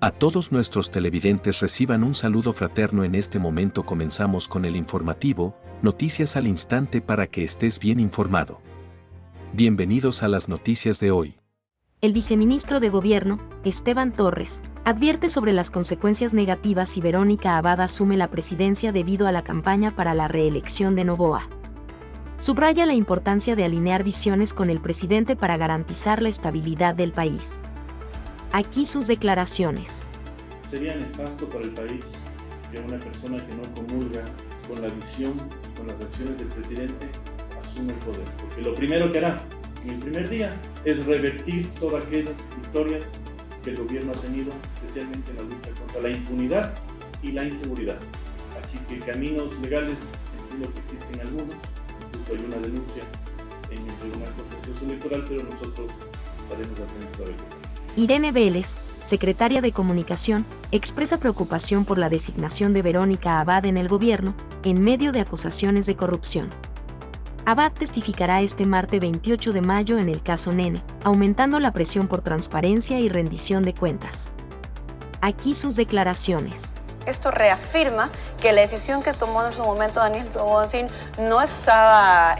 A todos nuestros televidentes reciban un saludo fraterno. En este momento comenzamos con el informativo, noticias al instante para que estés bien informado. Bienvenidos a las noticias de hoy. El viceministro de Gobierno, Esteban Torres, advierte sobre las consecuencias negativas si Verónica Abad asume la presidencia debido a la campaña para la reelección de Noboa. Subraya la importancia de alinear visiones con el presidente para garantizar la estabilidad del país. Aquí sus declaraciones. Sería nefasto para el país que una persona que no comulga con la visión, con las acciones del presidente, asuma el poder. Porque lo primero que hará en el primer día es revertir todas aquellas historias que el gobierno ha tenido, especialmente en la lucha contra la impunidad y la inseguridad. Así que caminos legales, entiendo que existen algunos, incluso hay una denuncia en el Tribunal Contencioso Electoral, pero nosotros estaremos atentos a ver. Irene Vélez, secretaria de Comunicación, expresa preocupación por la designación de Verónica Abad en el gobierno, en medio de acusaciones de corrupción. Abad testificará este martes 28 de mayo en el caso Nene, aumentando la presión por transparencia y rendición de cuentas. Aquí sus declaraciones. Esto reafirma que la decisión que tomó en su momento Daniel Noboa no estaba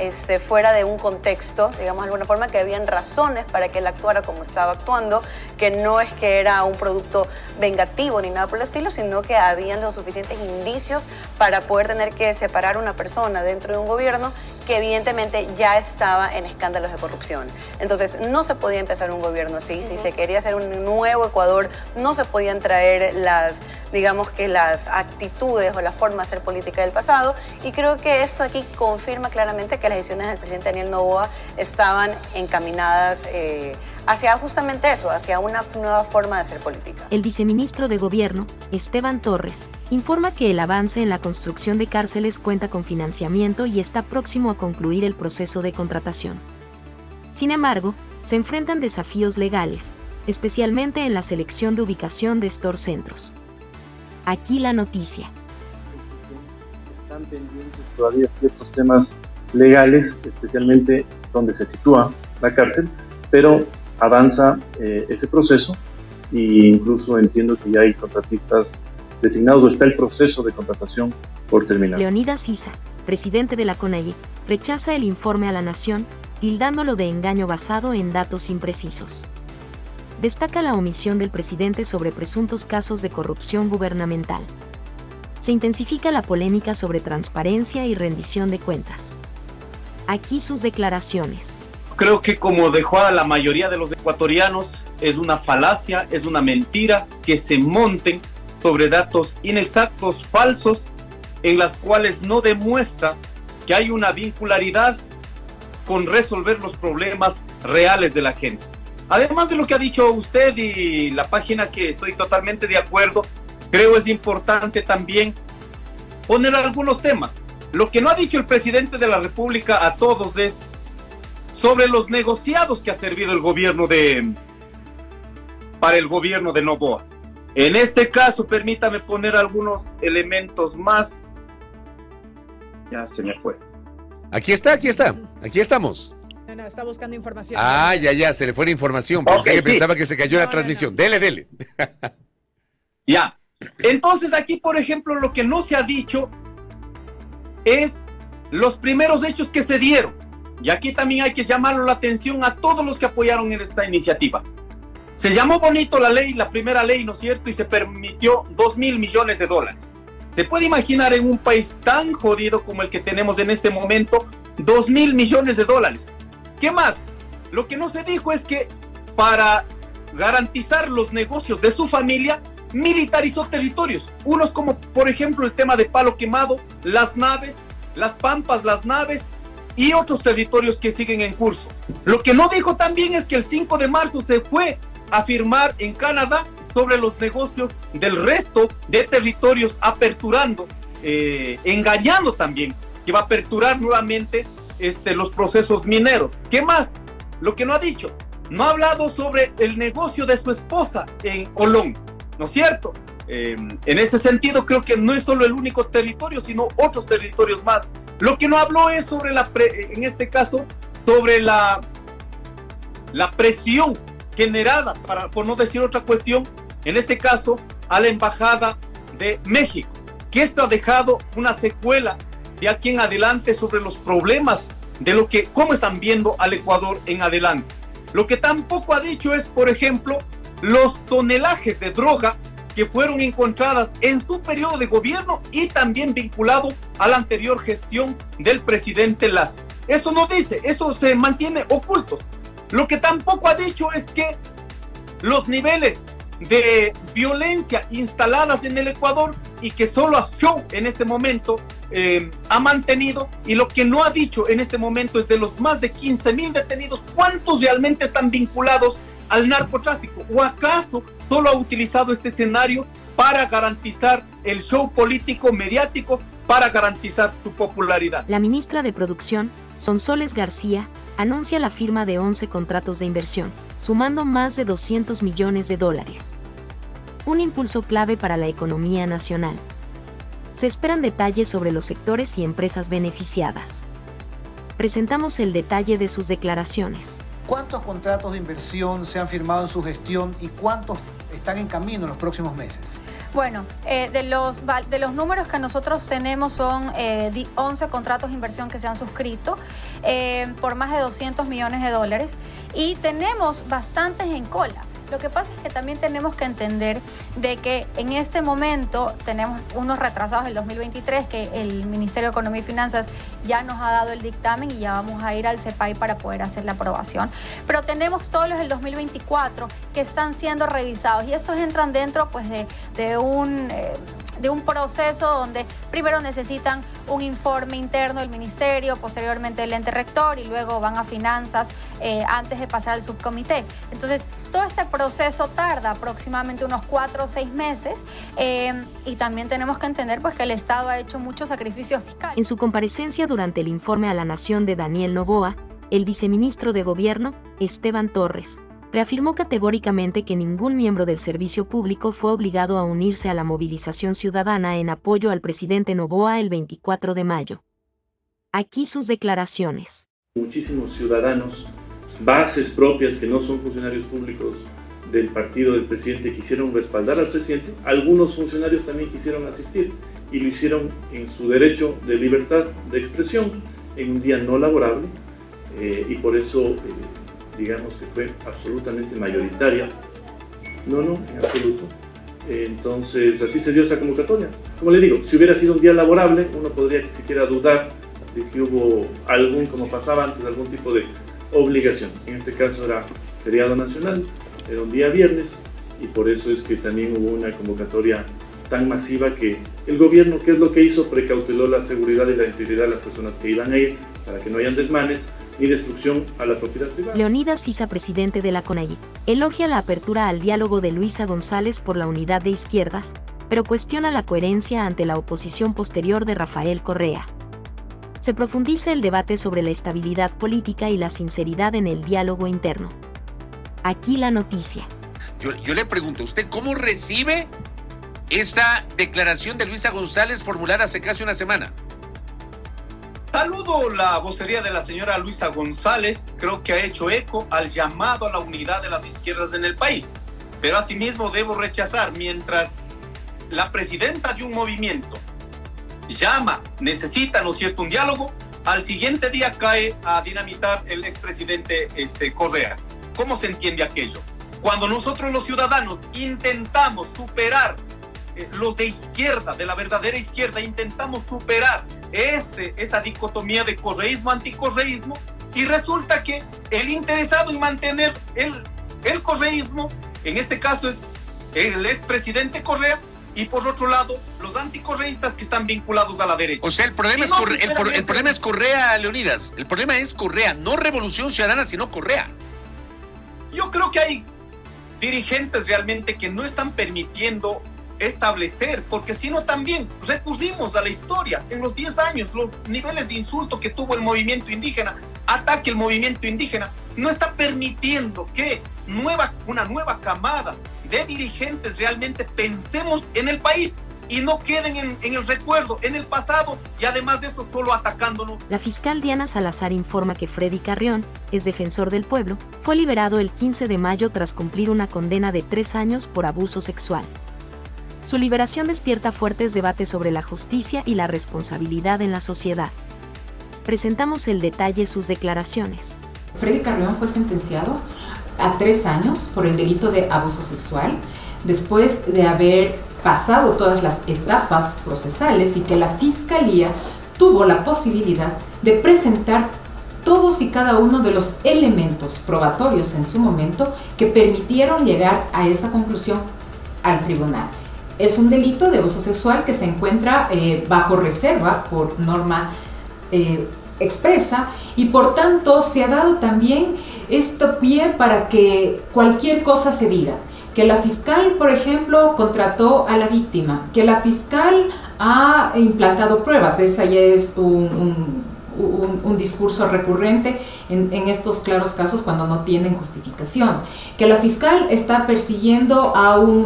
fuera de un contexto, digamos de alguna forma, que habían razones para que él actuara como estaba actuando, que no es que era un producto vengativo ni nada por el estilo, sino que habían los suficientes indicios para poder tener que separar a una persona dentro de un gobierno que evidentemente ya estaba en escándalos de corrupción. Entonces no se podía empezar un gobierno así. Si se quería hacer un nuevo Ecuador, no se podían traer las actitudes o la forma de hacer política del pasado, y creo que esto aquí confirma claramente que las decisiones del presidente Daniel Noboa estaban encaminadas hacia justamente eso, hacia una nueva forma de hacer política. El viceministro de Gobierno, Esteban Torres, informa que el avance en la construcción de cárceles cuenta con financiamiento y está próximo a concluir el proceso de contratación. Sin embargo, se enfrentan desafíos legales, especialmente en la selección de ubicación de estos centros. Aquí la noticia. Están pendientes todavía ciertos temas legales, especialmente donde se sitúa la cárcel, pero avanza ese proceso e incluso entiendo que ya hay contratistas designados o está el proceso de contratación por terminar. Leonidas Issa, presidente de la CONAIE, rechaza el informe a la Nación, tildándolo de engaño basado en datos imprecisos. Destaca la omisión del presidente sobre presuntos casos de corrupción gubernamental. Se intensifica la polémica sobre transparencia y rendición de cuentas. Aquí sus declaraciones. Creo que como dejó a la mayoría de los ecuatorianos, es una falacia, es una mentira que se monten sobre datos inexactos, falsos, en las cuales no demuestra que hay una vincularidad con resolver los problemas reales de la gente. Además de lo que ha dicho usted y la página, que estoy totalmente de acuerdo, creo es importante también poner algunos temas. Lo que no ha dicho el presidente de la República a todos es sobre los negociados que ha servido el gobierno para el gobierno de Noboa. En este caso, permítame poner algunos elementos más. Ya se me fue. Aquí estamos. No, está buscando información. Ya, se le fue la información. Pensaba que se cayó la transmisión. No. Dele. Ya. Entonces aquí, por ejemplo, lo que no se ha dicho es los primeros hechos que se dieron. Y aquí también hay que llamarle la atención a todos los que apoyaron en esta iniciativa. Se llamó bonito la ley, la primera ley, ¿no es cierto? Y se permitió 2.000 millones de dólares. ¿Se puede imaginar en un país tan jodido como el que tenemos en este momento, 2.000 millones de dólares? ¿Qué más? Lo que no se dijo es que para garantizar los negocios de su familia, militarizó territorios. Unos como, por ejemplo, el tema de Palo Quemado, las naves, las Pampas, las naves y otros territorios que siguen en curso. Lo que no dijo también es que el 5 de marzo se fue a firmar en Canadá sobre los negocios del resto de territorios, aperturando, engañando también, que va a aperturar nuevamente los procesos mineros. ¿Qué más? Lo que no ha dicho, no ha hablado sobre el negocio de su esposa en Olón, ¿no es cierto? En ese sentido creo que no es solo el único territorio, sino otros territorios más. Lo que no habló es sobre en este caso, sobre la presión generada, por no decir otra cuestión, en este caso a la Embajada de México, que esto ha dejado una secuela de aquí en adelante sobre los problemas de cómo están viendo al Ecuador en adelante. Lo que tampoco ha dicho es, por ejemplo, los tonelajes de droga que fueron encontradas en su periodo de gobierno y también vinculado a la anterior gestión del presidente Lasso. Eso no dice, eso se mantiene oculto. Lo que tampoco ha dicho es que los niveles de violencia instaladas en el Ecuador y que solo a show en este momento ha mantenido, y lo que no ha dicho en este momento es de los más de 15,000 detenidos, ¿cuántos realmente están vinculados al narcotráfico? ¿O acaso solo ha utilizado este escenario para garantizar el show político mediático, para garantizar su popularidad? La ministra de Producción, Sonsoles García, anuncia la firma de 11 contratos de inversión, sumando más de $200 millones. Un impulso clave para la economía nacional. Se esperan detalles sobre los sectores y empresas beneficiadas. Presentamos el detalle de sus declaraciones. ¿Cuántos contratos de inversión se han firmado en su gestión y cuántos están en camino en los próximos meses? Bueno, de los números que nosotros tenemos son 11 contratos de inversión que se han suscrito por más de $200 millones y tenemos bastantes en cola. Lo que pasa es que también tenemos que entender de que en este momento tenemos unos retrasados del 2023 que el Ministerio de Economía y Finanzas ya nos ha dado el dictamen y ya vamos a ir al CEPAI para poder hacer la aprobación. Pero tenemos todos los del 2024 que están siendo revisados y estos entran dentro pues de un proceso donde primero necesitan un informe interno del ministerio, posteriormente del ente rector y luego van a finanzas antes de pasar al subcomité. Entonces, todo este proceso tarda aproximadamente unos 4 o 6 meses y también tenemos que entender pues, que el Estado ha hecho mucho sacrificio fiscal. En su comparecencia durante el informe a la Nación de Daniel Noboa, el viceministro de Gobierno, Esteban Torres, reafirmó categóricamente que ningún miembro del servicio público fue obligado a unirse a la movilización ciudadana en apoyo al presidente Noboa el 24 de mayo. Aquí sus declaraciones. Muchísimos ciudadanos, bases propias que no son funcionarios públicos del partido del presidente, quisieron respaldar al presidente. Algunos funcionarios también quisieron asistir y lo hicieron en su derecho de libertad de expresión en un día no laborable y por eso digamos que fue absolutamente mayoritaria. No, en absoluto. Entonces, así se dio esa convocatoria. Como le digo, si hubiera sido un día laborable, uno podría siquiera dudar de que hubo como pasaba antes, algún tipo de obligación. En este caso era feriado nacional, era un día viernes, y por eso es que también hubo una convocatoria tan masiva que el gobierno, ¿qué es lo que hizo? Precauteló la seguridad y la integridad de las personas que iban a ir, para que no hayan desmanes ni destrucción a la propiedad privada. Leonidas Sisa, presidente de la CONAIE, elogia la apertura al diálogo de Luisa González por la unidad de izquierdas, pero cuestiona la coherencia ante la oposición posterior de Rafael Correa. Se profundiza el debate sobre la estabilidad política y la sinceridad en el diálogo interno. Aquí la noticia. Yo le pregunto, ¿usted cómo recibe esa declaración de Luisa González formulada hace casi una semana? Saludo la vocería de la señora Luisa González, creo que ha hecho eco al llamado a la unidad de las izquierdas en el país, pero asimismo debo rechazar, mientras la presidenta de un movimiento necesita, ¿no es cierto?, un diálogo, al siguiente día cae a dinamitar el expresidente Correa. ¿Cómo se entiende aquello? Cuando nosotros los ciudadanos intentamos superar los de izquierda, de la verdadera izquierda, intentamos superar esta dicotomía de correísmo, anticorreísmo, y resulta que el interesado en mantener el correísmo, en este caso es el expresidente Correa, y por otro lado, los anticorreístas que están vinculados a la derecha. O sea, el problema es Correa, Leonidas. El problema es Correa, no Revolución Ciudadana, sino Correa. Yo creo que hay dirigentes realmente que no están permitiendo establecer, porque si no también recurrimos a la historia. En los 10 años, los niveles de insulto que tuvo el movimiento indígena, ataque al movimiento indígena, no está permitiendo que una nueva camada de dirigentes realmente pensemos en el país. y no queden en el recuerdo, en el pasado, y además de eso solo atacándonos. La fiscal Diana Salazar informa que Freddy Carrión, es defensor del pueblo, fue liberado el 15 de mayo tras cumplir una condena de 3 años por abuso sexual. Su liberación despierta fuertes debates sobre la justicia y la responsabilidad en la sociedad. Presentamos el detalle de sus declaraciones. Freddy Carrión fue sentenciado a 3 años por el delito de abuso sexual, después de haber pasado todas las etapas procesales y que la Fiscalía tuvo la posibilidad de presentar todos y cada uno de los elementos probatorios en su momento que permitieron llegar a esa conclusión al tribunal. Es un delito de abuso sexual que se encuentra bajo reserva por norma expresa y por tanto se ha dado también este pie para que cualquier cosa se diga. Que la fiscal, por ejemplo, contrató a la víctima, que la fiscal ha implantado pruebas, esa ya es un discurso recurrente en estos claros casos cuando no tienen justificación, que la fiscal está persiguiendo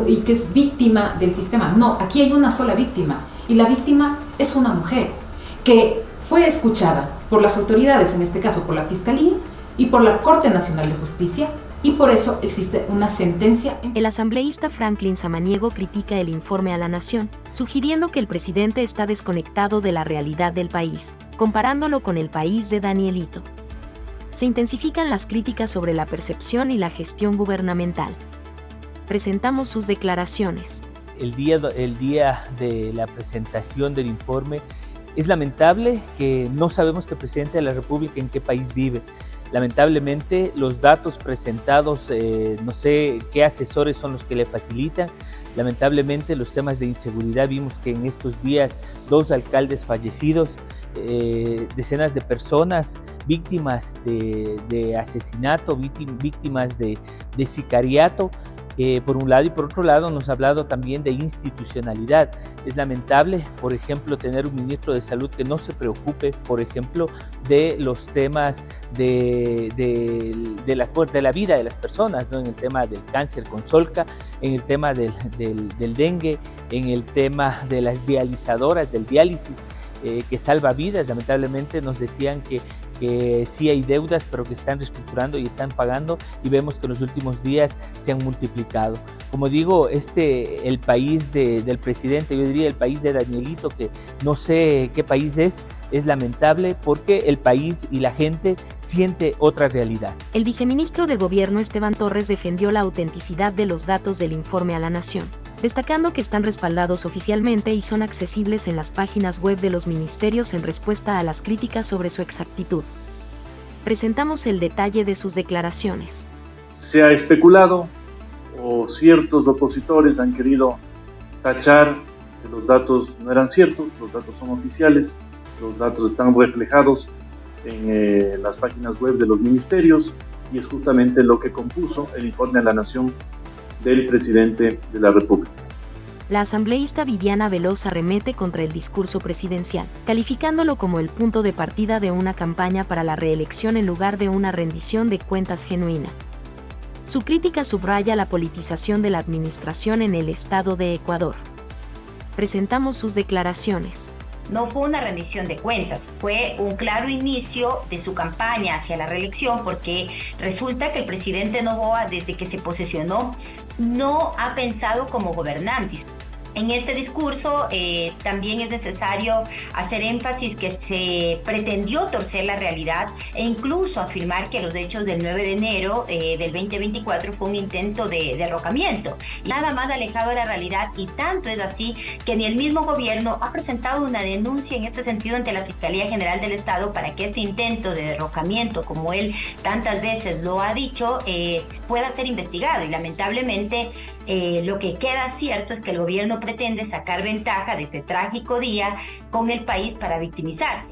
y que es víctima del sistema. No, aquí hay una sola víctima y la víctima es una mujer que fue escuchada por las autoridades, en este caso por la Fiscalía y por la Corte Nacional de Justicia, y por eso existe una sentencia. El asambleísta Franklin Samaniego critica el informe a la Nación, sugiriendo que el presidente está desconectado de la realidad del país, comparándolo con el país de Danielito. Se intensifican las críticas sobre la percepción y la gestión gubernamental. Presentamos sus declaraciones. El día de la presentación del informe, es lamentable que no sabemos que el presidente de la República en qué país vive. Lamentablemente los datos presentados, no sé qué asesores son los que le facilitan. Lamentablemente los temas de inseguridad, vimos que en estos días 2 alcaldes fallecidos, decenas de personas víctimas de asesinato, víctimas de sicariato. Por un lado, y por otro lado nos ha hablado también de institucionalidad. Es lamentable, por ejemplo, tener un ministro de salud que no se preocupe, por ejemplo, de los temas de la vida de las personas, ¿no? En el tema del cáncer con Solca, en el tema del dengue, en el tema de las dializadoras, del diálisis, que salva vidas. Lamentablemente nos decían que sí hay deudas, pero que están reestructurando y están pagando, y vemos que en los últimos días se han multiplicado. Como digo, el país del presidente, yo diría el país de Danielito, que no sé qué país es lamentable porque el país y la gente siente otra realidad. El viceministro de Gobierno Esteban Torres defendió la autenticidad de los datos del informe a la Nación, destacando que están respaldados oficialmente y son accesibles en las páginas web de los ministerios en respuesta a las críticas sobre su exactitud. Presentamos el detalle de sus declaraciones. Se ha especulado o ciertos opositores han querido tachar que los datos no eran ciertos, los datos son oficiales, los datos están reflejados en las páginas web de los ministerios y es justamente lo que compuso el informe a la Nación del presidente de la República. La asambleísta Viviana Veloz arremete contra el discurso presidencial, calificándolo como el punto de partida de una campaña para la reelección en lugar de una rendición de cuentas genuina. Su crítica subraya la politización de la administración en el estado de Ecuador. Presentamos sus declaraciones. No fue una rendición de cuentas, fue un claro inicio de su campaña hacia la reelección, porque resulta que el presidente Noboa, desde que se posesionó, no ha pensado como gobernante. En este discurso también es necesario hacer énfasis que se pretendió torcer la realidad e incluso afirmar que los hechos del 9 de enero del 2024 fue un intento de derrocamiento. Nada más alejado de la realidad, y tanto es así que ni el mismo gobierno ha presentado una denuncia en este sentido ante la Fiscalía General del Estado para que este intento de derrocamiento, como él tantas veces lo ha dicho, pueda ser investigado. Y lamentablemente lo que queda cierto es que el gobierno pretende sacar ventaja de este trágico día con el país para victimizarse.